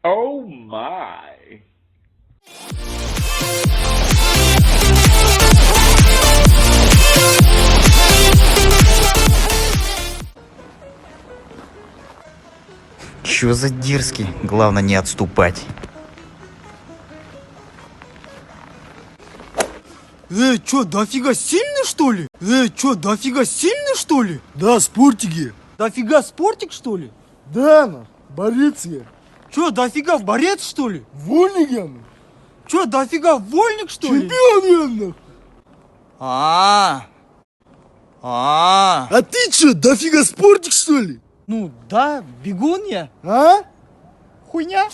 Oh my. Чё за дерзкий? Главное не отступать. Чё, дофига сильный, что ли? Чё, дофига сильный, что ли? Да, спортики. Дофига спортик, что ли? Да, борец я. Чё, дофига борец, что ли? Вольник я. Чё, дофига вольник, что ли? Чемпион я. А ты чё, дофига спортик, что ли? Ну, да, бегун я. А? Хуйня?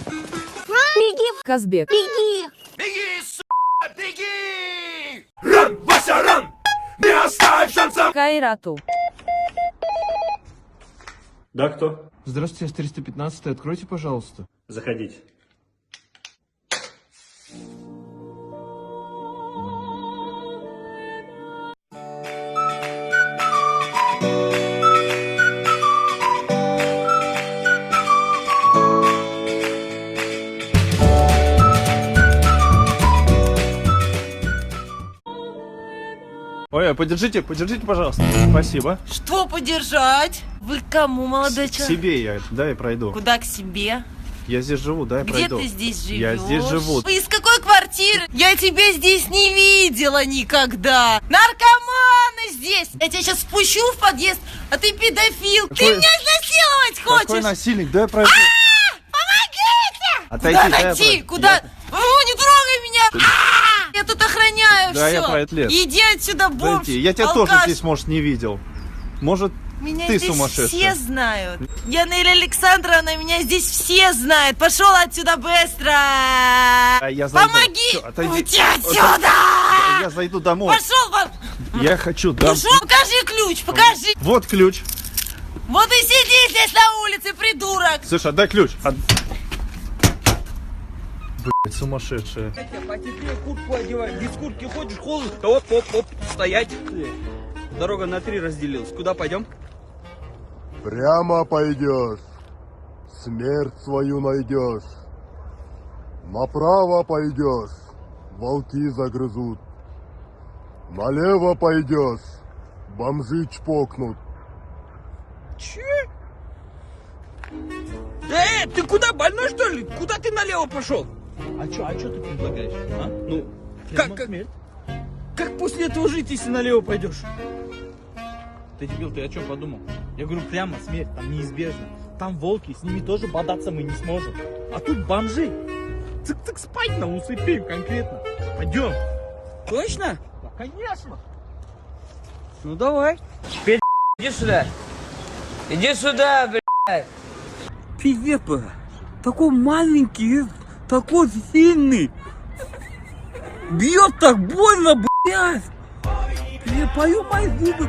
Беги, Казбек. Беги. Беги! Ран, Вася, ран! Не оставь шанса! Кайрату. Да, кто? Здравствуйте, я с 315. Откройте, пожалуйста. Заходите. Ой, подержите, пожалуйста. Спасибо. Что подержать? Вы к кому, молодой К человек? себе я, дай пройду. Куда к себе? Я здесь живу, дай Где пройду. ты здесь живешь? Я здесь живу. Вы из какой квартиры? Я тебя здесь не видела никогда. Наркоманы здесь. Я тебя сейчас спущу в подъезд, а ты педофил. Ты меня изнасиловать хочешь? Какой насильник, дай пройду. Помогите! Отойди, Куда дай отойти? я Куда? Не трогай меня! Я тут охраняю Да, все. я про это лет. Иди отсюда, бомж. Подожди, я тебя тоже алкаш. здесь, может, не видел. Может, Меня ты здесь сумасшедшая. все знают. Я Нелли Александровна, меня здесь все знают. Пошел отсюда быстро. я зайду. Помоги! Всё, отойди. Уйди отсюда! Я зайду домой. Пошел! Я хочу домой. Пошел, покажи ключ, покажи. Вот ключ. Вот и сиди здесь на улице, придурок. Слушай, отдай ключ. Блять, сумасшедшая. Потеплее куртку одевай. Без куртки ходишь, холодно. Оп, стоять. Дорога на 3 разделилась. Куда пойдем? Прямо пойдешь, смерть свою найдешь. Направо пойдешь, волки загрызут. Налево пойдешь, бомжи чпокнут. Че? Ты куда, больной что ли? Куда ты налево пошел? А что ты предлагаешь? А? Ну, как после этого жить, если налево пойдешь? Ты дебил, ты о чем подумал? Я говорю, прямо смерть, там неизбежно. Там волки, с ними тоже бодаться мы не сможем. А тут бомжи. Цик-цик спать нам усыпим конкретно. Пойдем. Точно? Да, конечно. Ну давай. Теперь иди сюда. Иди сюда, блядь. Пиздец, такой маленький, такой сильный. Бьет так больно, блядь. Я пою мои зубы,